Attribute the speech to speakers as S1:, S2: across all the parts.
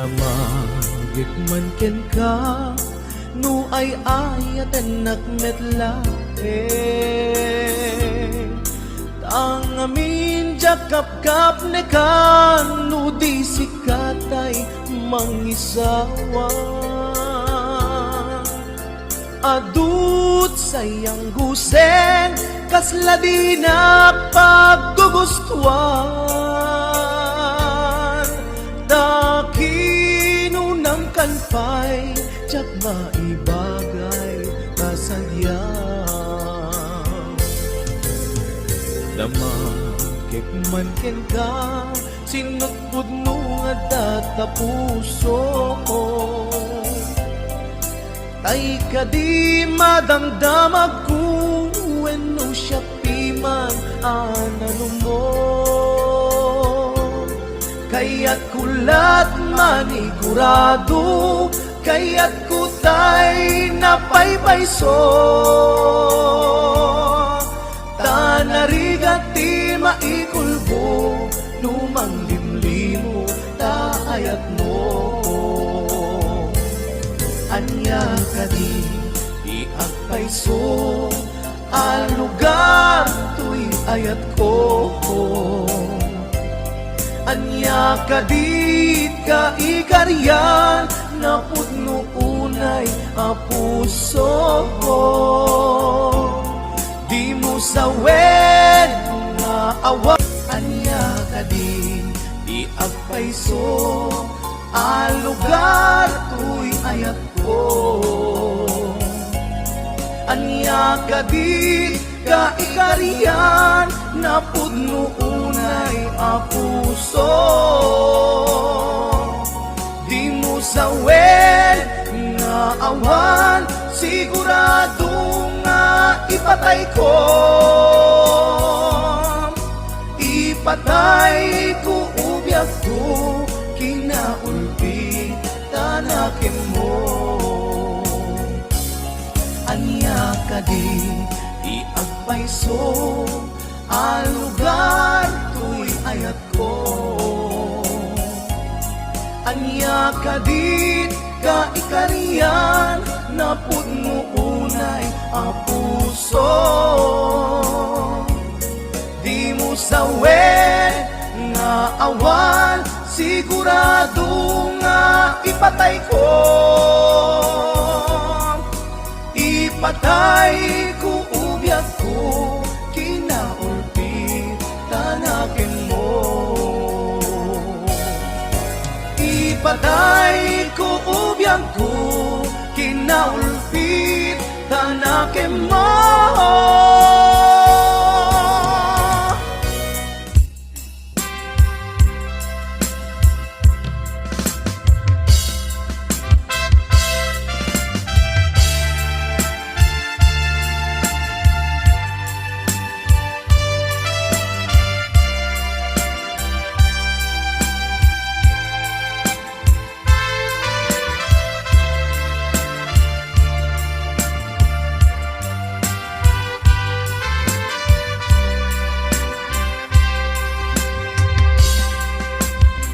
S1: Damagit man ken ka, no ay ayaten nakmetla Tang amin jakap-kap ne kan, no di sikatay mangisawa Adut sayang guseng, kasla di na paggugustuhan Dakinunang kanpay, tsak maibagay kasadya Damagit man ken ka, sinutpud no nga data puso ko Ay kadi madamdamag ko no siya piman anano mo Kaya't kulat manigurado Kaya't kutay napaypayso Tanarigati maikulbo Lumang limlimo taayat mo Anya kadi iagpayso Al lugar tuy ayat ko Anya kadit ka ikaryan Na pudno unay a puso ko Di mo sawen nga awa Anya kadit iagpayso Al lugar tuy ayat ko Anya kadit ka ikarian na pudno unay a puso Di mo sawen nga awan sigurado nga ipatay ko Ipatay ko ubyak ko kinaulpi tanakin mo Anya kadi iagpayso Al lugar tuy ayat ko Anya kadit ka ikarian Na pudno unay a puso Di mo sawen nga awan sigurado nga ipatay ko Ipatay ko ubyak ko kinaulpi tanakin mo Ipatay ko ubyak ko kinaulpi tanakin mo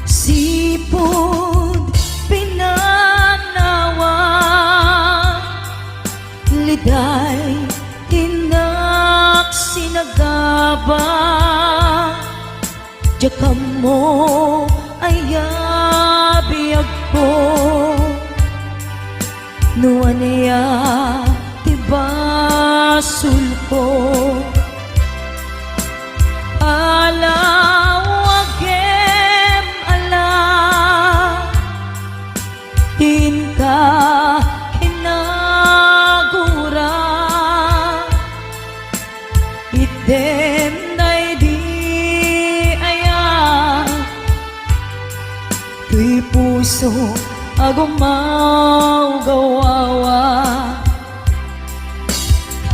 S2: Sipod pinanawa Liday tinak sinagaba Jakam mo ay abiyag ko Nuan niya tibasul ko Alawagem ala Tinka kinagura Item day di ayan Tuy puso agumaw gawawa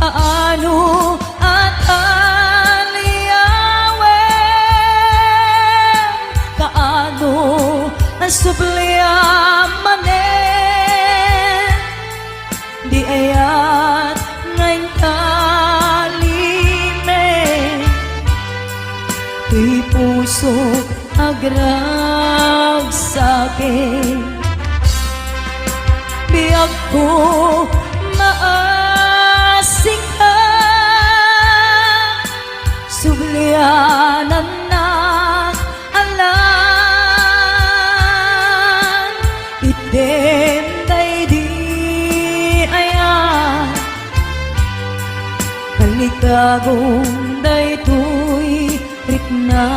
S2: Kaano at aliyawen Kaano ang subliamanen Di ayat ngayon kalime Tuy puso agrag sa'kin. Biyag ko maasing ka, sublianan na alam. Item day di ayan, kalikagong day tuy rikna.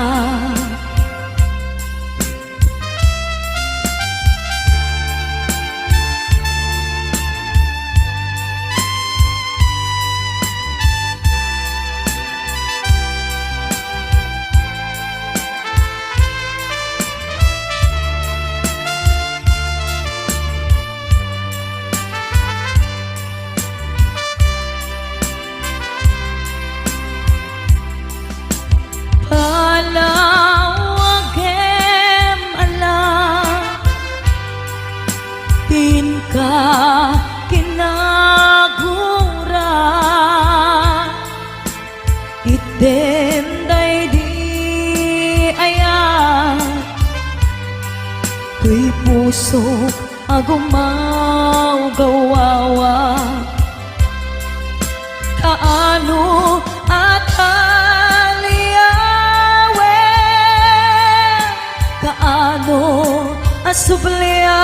S2: Palawagem alam, tin ka kinagura, item day di ayan, tuy puso agumaw gawawa. Kaano at kaano asubliaman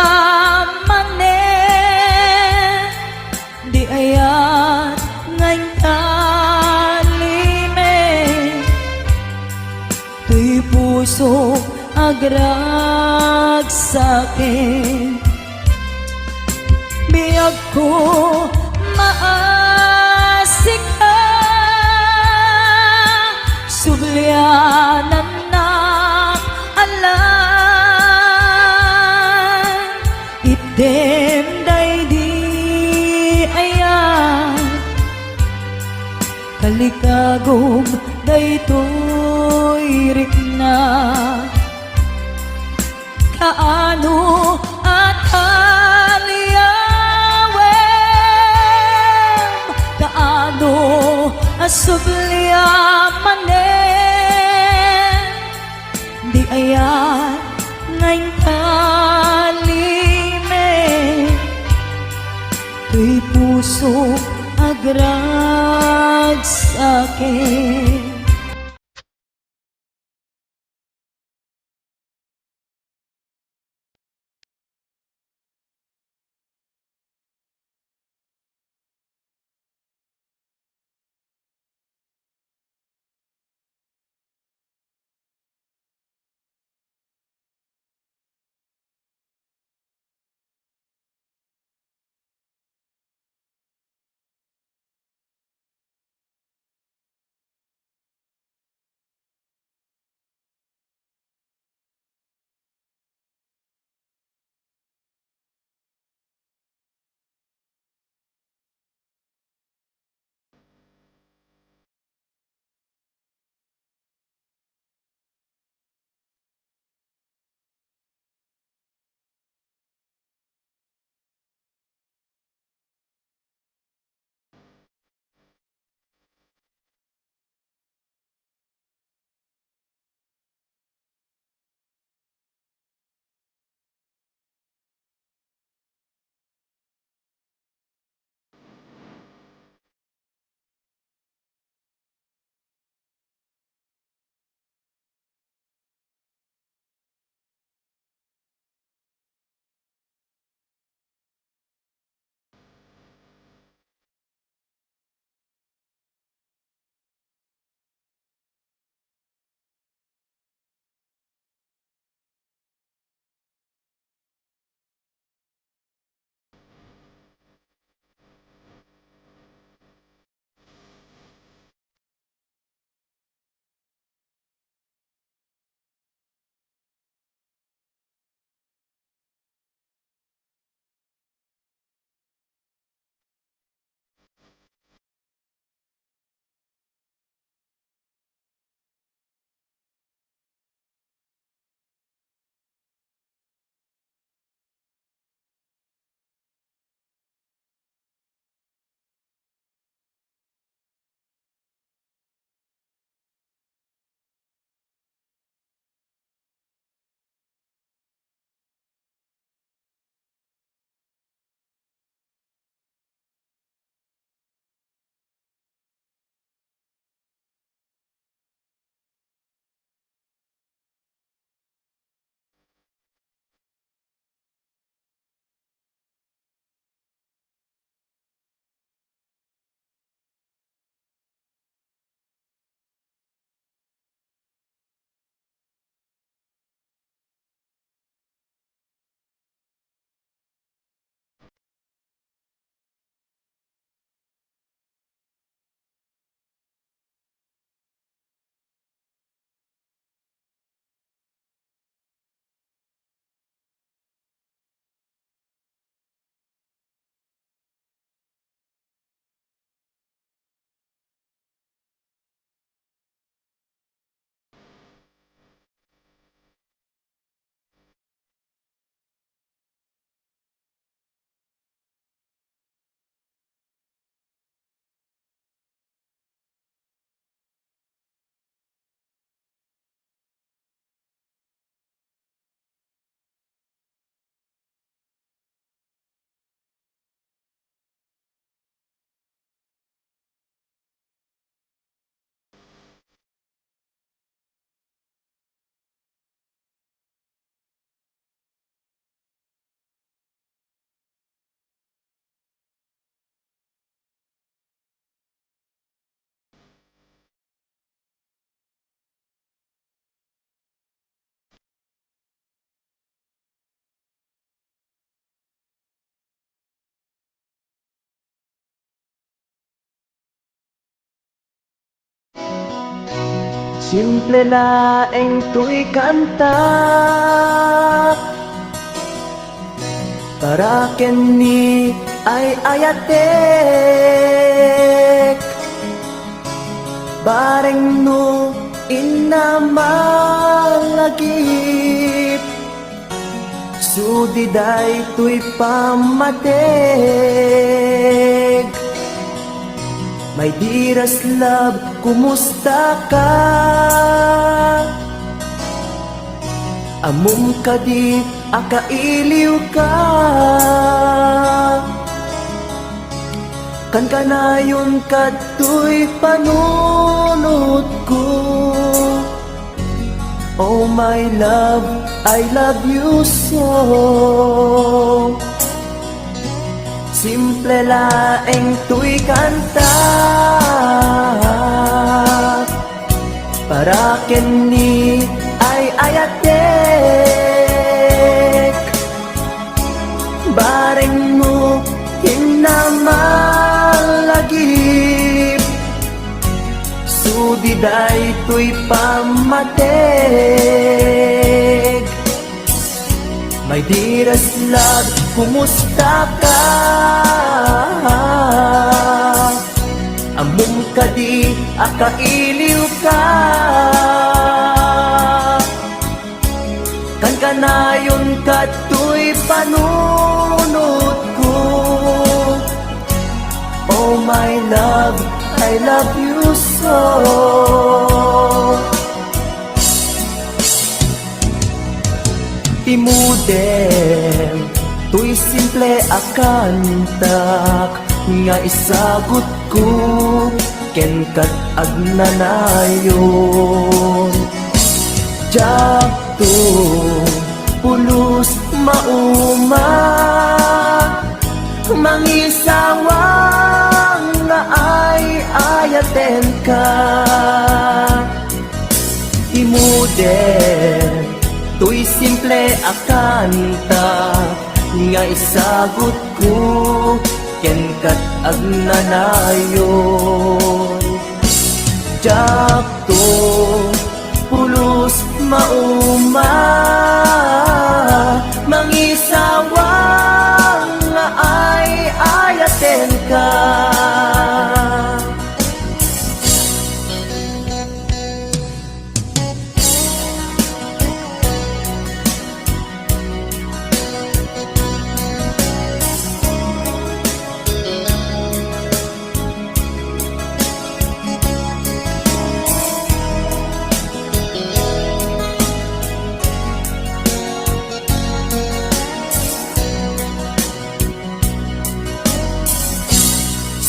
S2: di ayat ngayon kalime, tuy puso agrag sa'kin. Biyag ko maasik ka, sublianan na alam. Item day di ayan, kalikagong day tuy rikna. Kaano at aliyawem, kaano asubliaman di ayan ngayon kalime, tuy puso agrag sa'kin.
S3: Simple laeng to'y kanta para kini ay ayatek bareng no inamalagip sudiday to'y pamateg. My dearest love, kumusta ka? Amom ka di, akailiw ka. Kan kanayon ka to'y panunod ko. Oh my love, I love you so. Simple laeng to'y kanta para kini ay ayatek bareng mo hinamalagip sudiday to'y pamateg. My dearest love, kumusta ka? Amom ka di, akailiw ka. Kan kanayon ka to'y panunod ko. Oh my love, I love you so. Imudem to'y simple akantak nga isagot ko ken kat agnanayon jak to pulos mauma mangisawang nga ay ayaten ka imudem to'y simple akanta nga isagot ko ken kat agnanayon jak to pulos mauma mangisawang nga ay ayaten ka.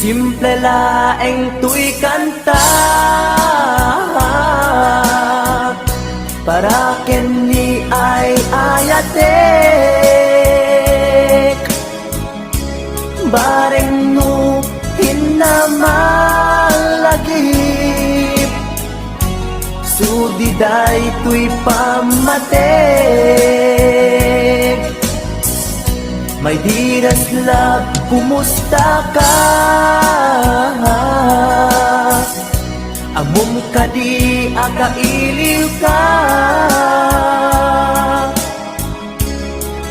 S3: Simple laeng to'y kanta para kini ay ayatek bareng no hinamalagip sudiday to'y pamateg. My dearest love, kumusta ka? Amom ka di, akailiw ka.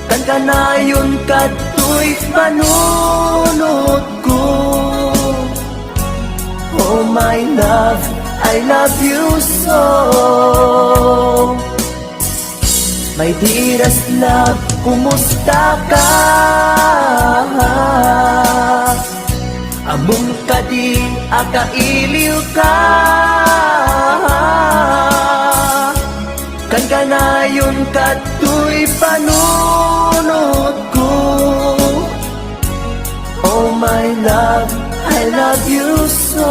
S3: Kan kanayon ka to'y panunod ko. Oh my love, I love you so. My dearest love, kumusta ka? Amom ka di, akailiw ka. Kan kanayon ka to'y panunod ko. Oh my love, I love you so.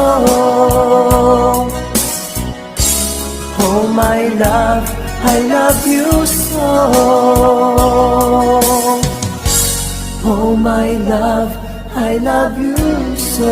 S3: Oh my love, I love you so. Oh my love, I love you so.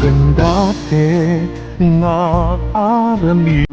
S4: Kung dati na arami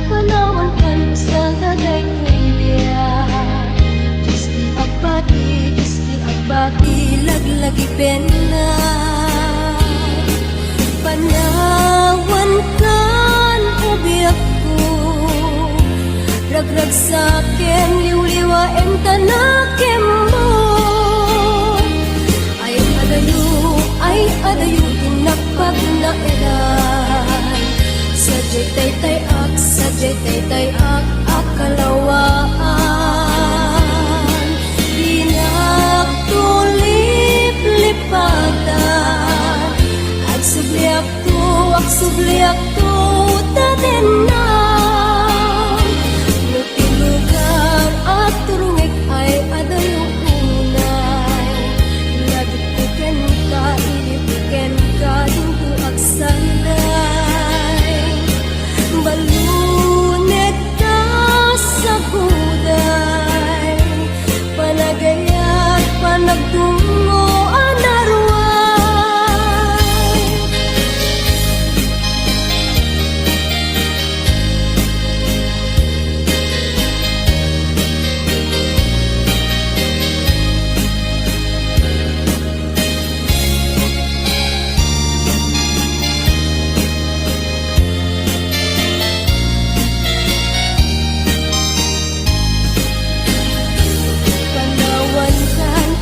S2: Panawan kan sa daday kuya. Isti abati laglagi pena. Panawan kan ubiyak ko. Ragrag sa akin liw-liwa em tanakim mo. Ay adayo tinakpag na eray. Sadyay tay ak akalawaan. Pinagtulip-lipatan. Ak subliak to tatin na. Nutilugar at turungik ay adayo unay. Nagpuken ka, ilipuken ka, hinto ak sanday. Balunet ka sa kuday. Panagayat, panagtungo, anarway.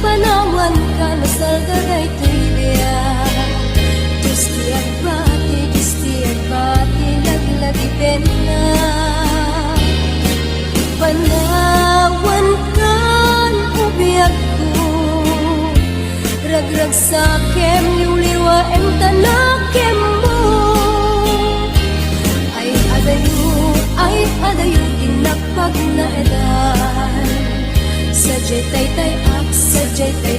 S2: Panawan kan asal daday tuya. Disti agbati laglagi pena. Panawan kan ubiyak ko. Ragrag sa kem liw-liwa em tanakem mo. Ay adayo tinakpag na edan. Sadyay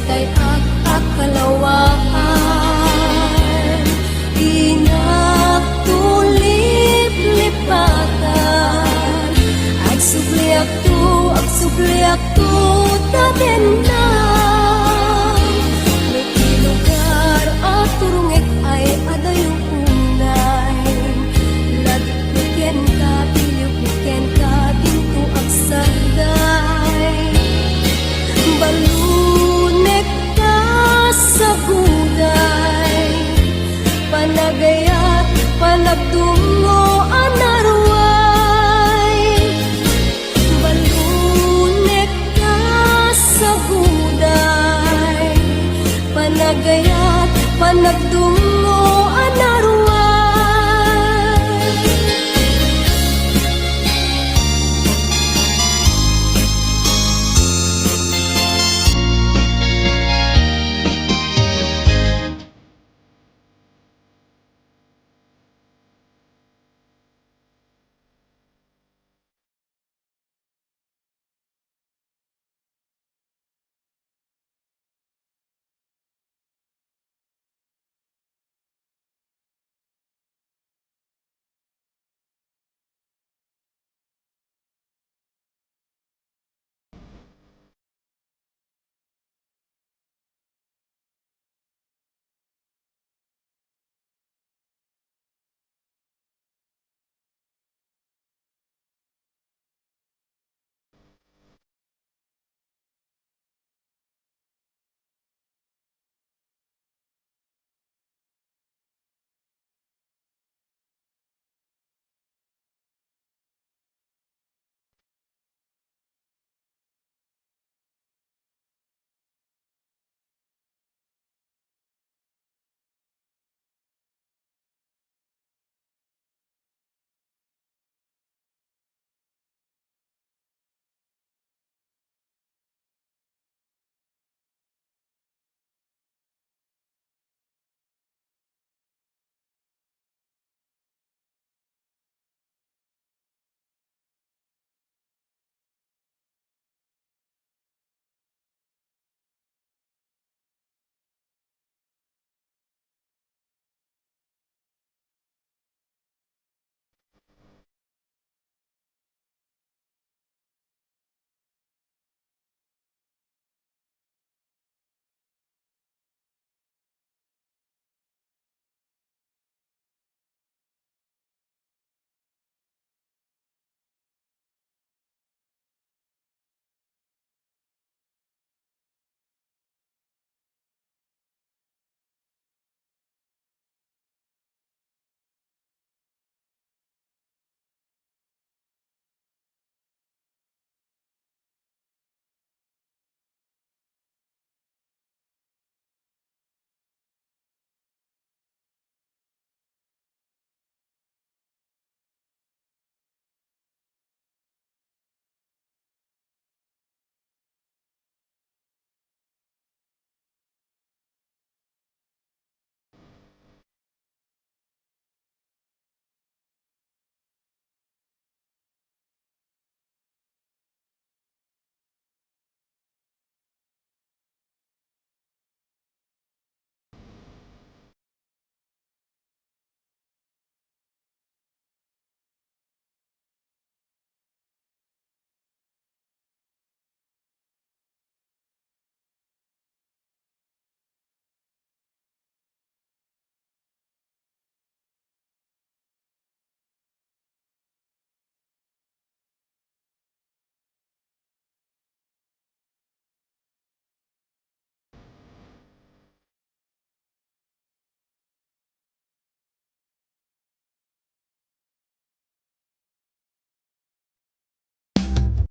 S2: tay ak akalawaan. Pinagtulip-lipatan. Ak subliak to tatin na. Nutilugar at turungik ay adayo unay. Lagpuken ka, ilipuken ka, tinto ak sanday. Balunek ka sa kuday. Panagayat, panagtungo, anarway. Balunek ka sa kuday. Panagayat, panagtungo, anarway.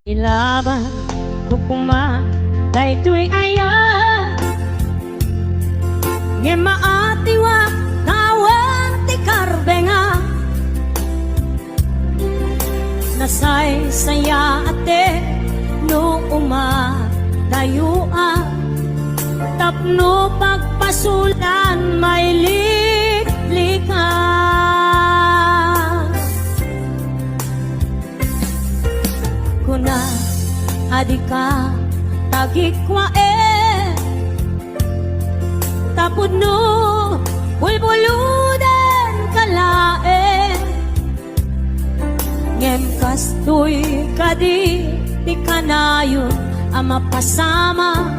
S2: Ilaban ko kuma daytoy aya nge maatiwa kawan ti karbenga nasay saya ate no uma dayua tapno pagpasulan may likas kuna adika tagikwa tapod no bulbuludan kalae ngem kastoy kadi di kanayon ama pasama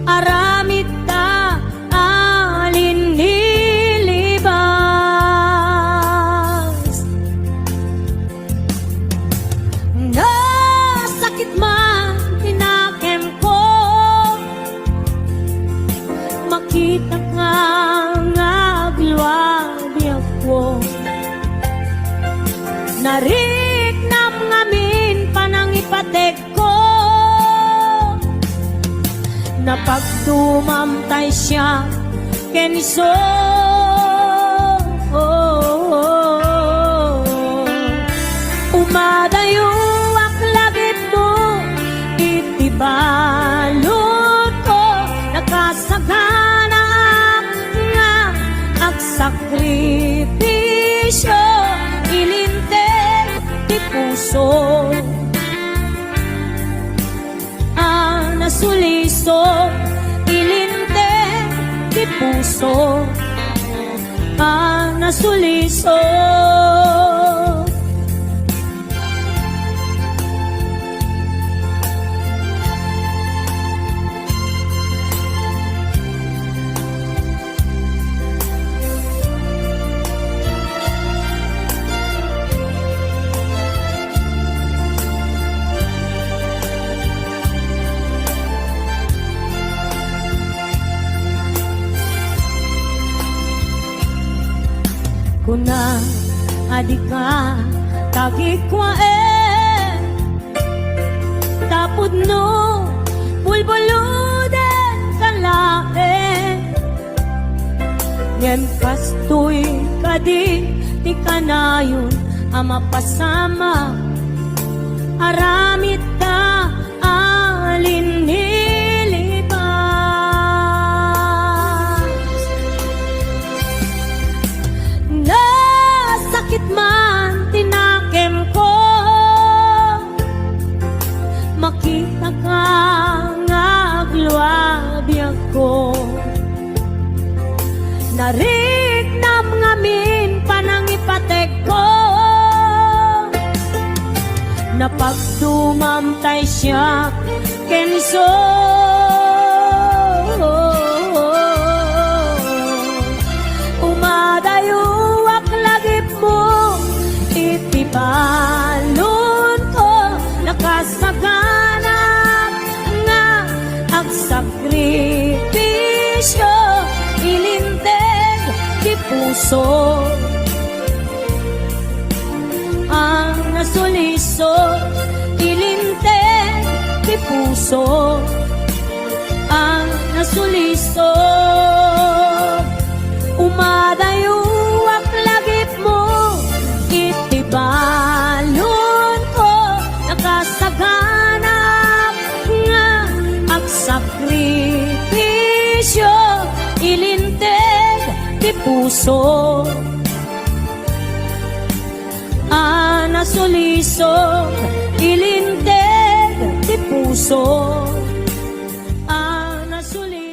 S2: aramid ta alin nilibas nasakit man tinakem ko makita ka nga agluwabi ako nariknam ngamin panangipatek ko napagtumamtay siya keniso umadayo ak lagit mo itibalot ko nakasagana nga ak sakripisyo ilinteg di puso nasuliso ilinte di puso nasuliso kuna adika tagikwa tapod no bulbuludan kalae ngem kastoy kadi ti kanayon ama pasama aramid ta alin sakit man tinakem ko makita ka nga agluwabi ako nariknam ngamin panangipatek ko napagtumamtay siya kenso umadayo itibalon ko nakasaganap nga ang sakripisyo ilinteg di puso ang nasuliso ilinteg di puso ang nasuliso umadayo ak lagip mo itibalon ko nakasaganap nga ang sakripisyo ilinteg di puso nasuliso ilinteg di puso nasuliso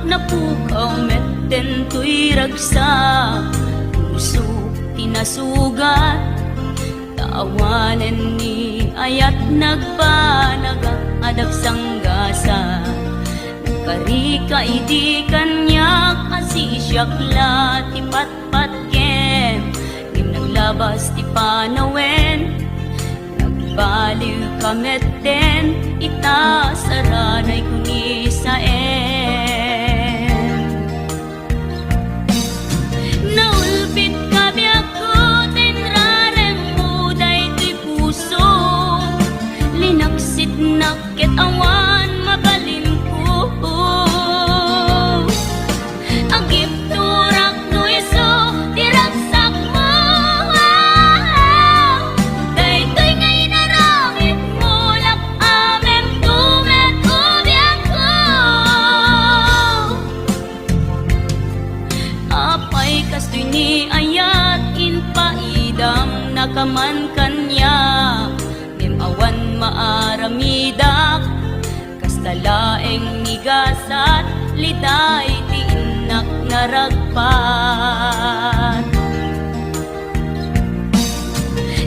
S2: napukaw metten to'y ragsa puso tinasugat taawanen ni ayat nagpanaga adag sanggasa karika idi kanyak asisyakla ti patpatkem ngim naglabas ti panawen nagbaliw kametten ita saranay kuni saen. Naulpit ka biyako tinrareng mo daytoy puso, linaksit nakit awan mabalin ko. Agip turak no iso diragsak mo, daytoy ngay naramit mo lak amen tumet ubiyak ko. Apay kastoy ni ayat inpaidam nakaman kanya, awan maaramidak kastalaeng nigasat liday ti inak naragpat.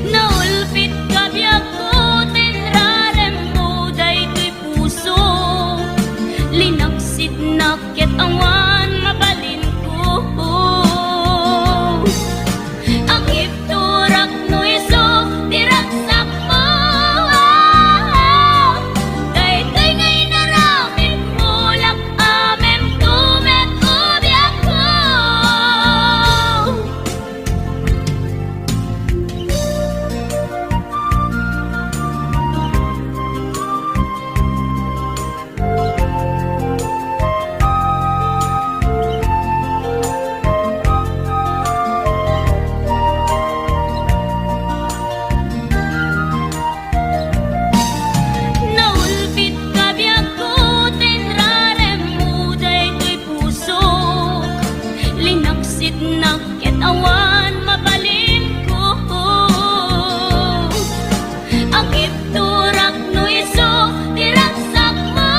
S2: Naulpit ka biyako tinrarem mo daytoy puso, linaksit nakit awan mabalin ko. Agip turak no iso diragsak mo, daytoy ngay naramit mo lak amen tumet ubiyak ko. Naulpit ka biyako tinrarem mo daytoy puso, linaksit nakit awan mabalin ko. Agip turak no iso diragsak mo,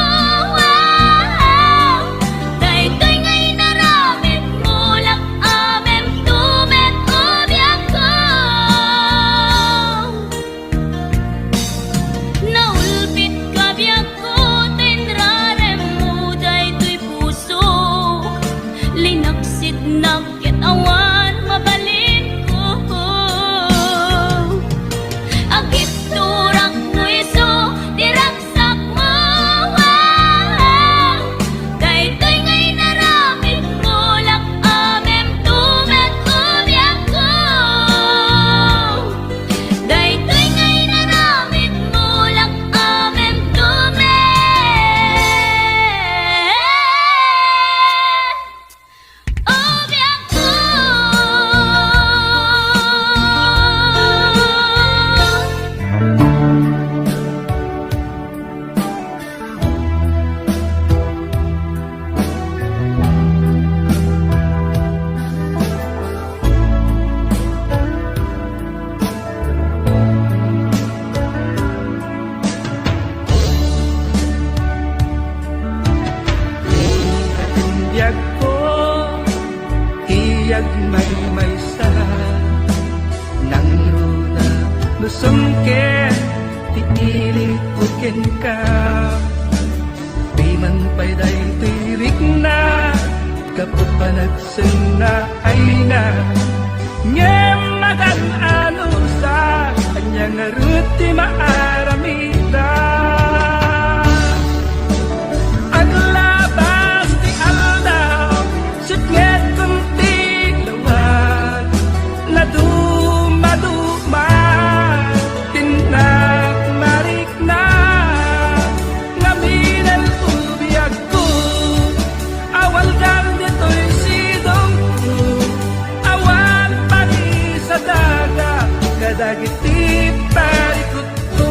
S2: daytoy ngay naramit mo lak amen tumet ubiyak ko. Naulpit ka biyako tinrarem mo daytoy puso, linaksit nakit awan mabalin ko. Agip turak no iso diragsak mo, daytoy ngay naramit mo lak amen tumet ubiyak ko. Daytoy ngay naramit mo lak amen tumet ubiyak ko.
S1: Tiyag ko, tiyag may sa nang ruda lusungken, tiilit ukin ka. Piman pa'y day tirik na, kapag panagsin na ay na. Ngem magan anusa, kanyang aruti maaramida. Aglabas ti aldaw, sitnget kunti lawag, na dumaduma, tinak marik na, ngaminal ubiyak ko, awal kang dito'y sidong ko, awal pagi sa daga, kadagiti parikot ko.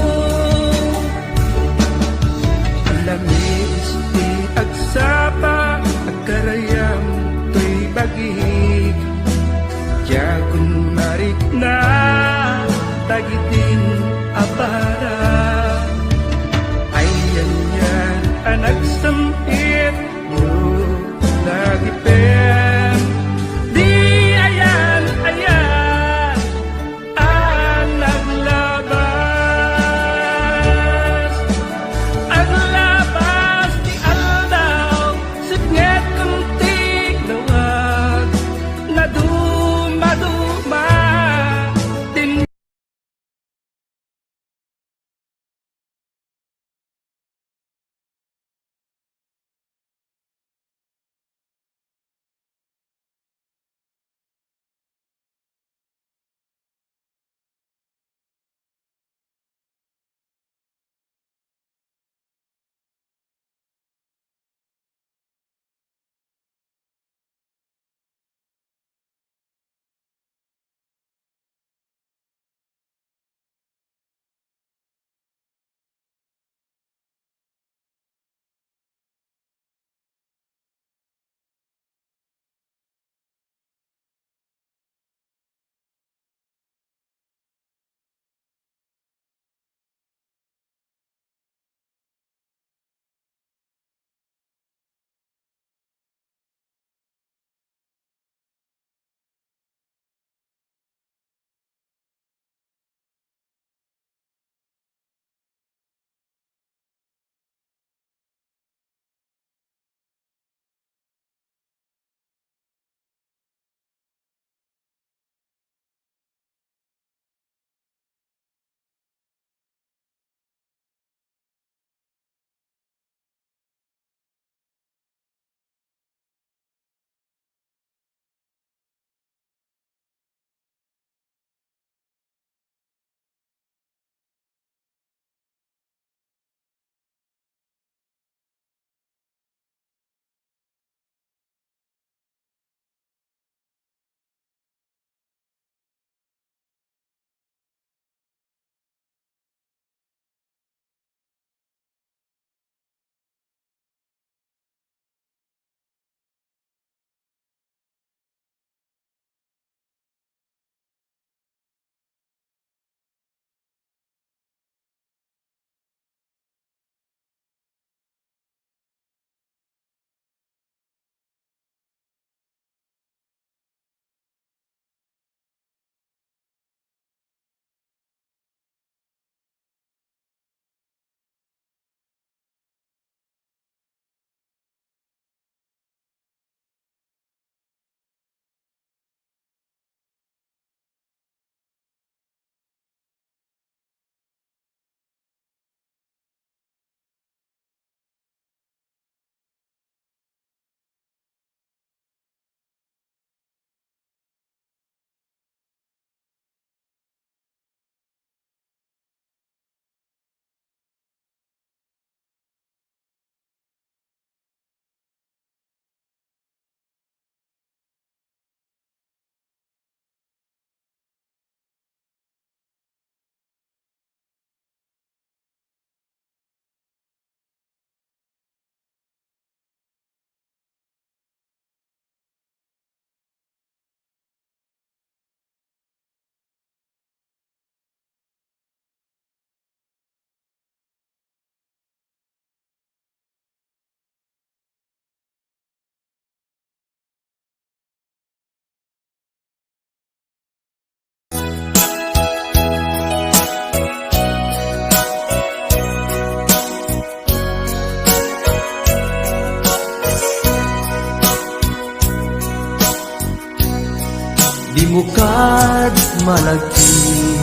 S3: bukad malagi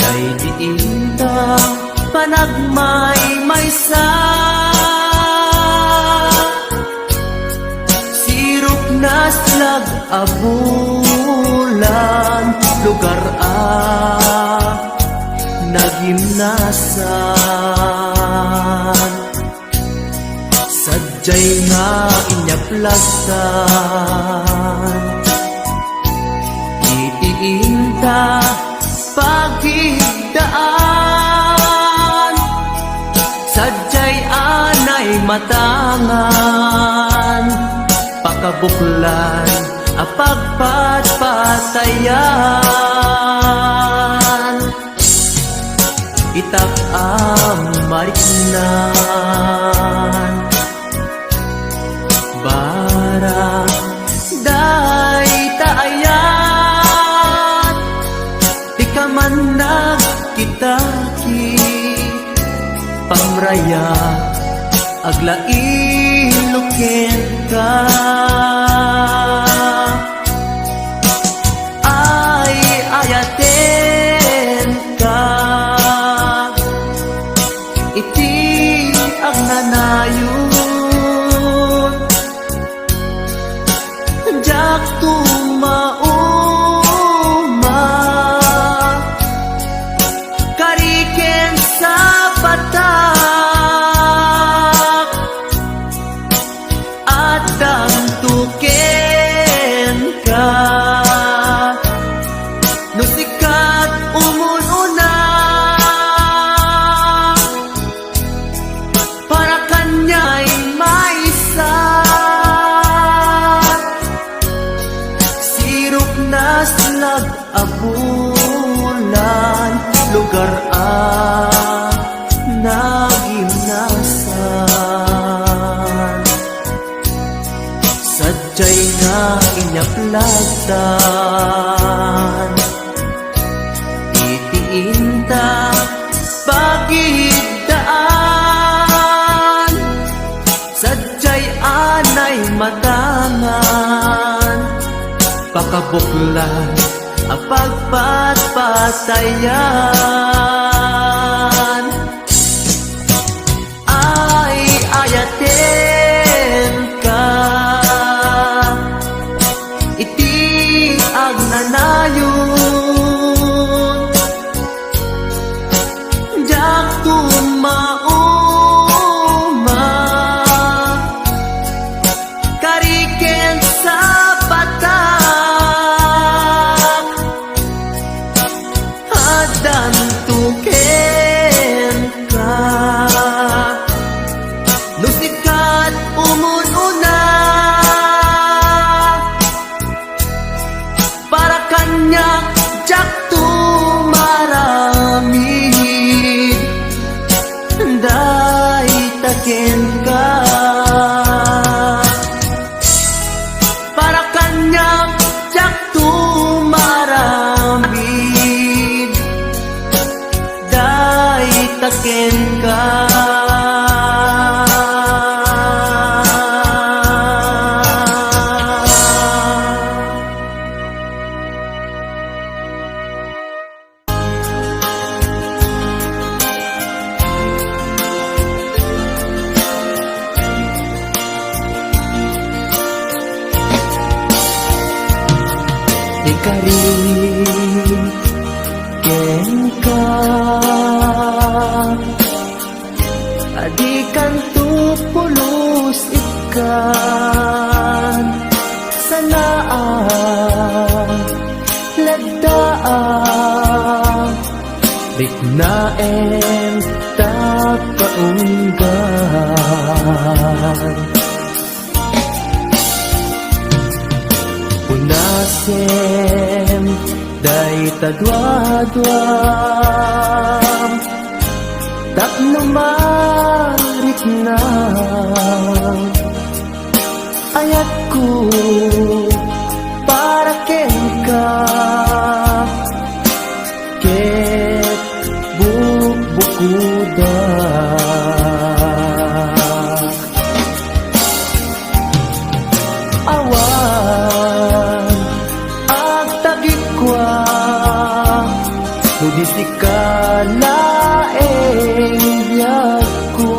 S3: kay diinta panagmay maysa sirok na slag abulan lugar nagimnasan sadyay nga inyaplagtan itiinta pagigdaan sadyay anay matangan pakabuklan apagpatpatayan itap mariknan barang day taayan di ka man nagkitaki pamraya aglailukin ka ay ayaten ka iti ang nanayon jak tumauma kariken sa patak at damtuken ka nusikat umununa para kanya'y maisa sirok na slag abulan lugar nagimnasan sadyay nga inyaplagtan itiinta pagigdaan sadyay anay matangan pakabuklan apagpatpatayan ay ayaten ka iti ang nanayon jak tumauma kariken sa patak adan tuken ka nusikat umununa para kanya jak tumaramid day taken ka para kanya jak tumaramid day taken ka ikarin ken ka adikan tupulos ikan sanaan lagdaan bignaen takaunggan unasem day tadwadwam tapno marit na ayat ko para ken ka ket bukuda awan Di si kalaeng biyag ko.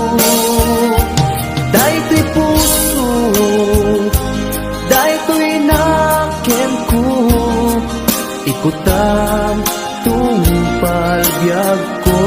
S3: Daytoy puso, daytoy nakem ko, ikutan tung palbiyag ko.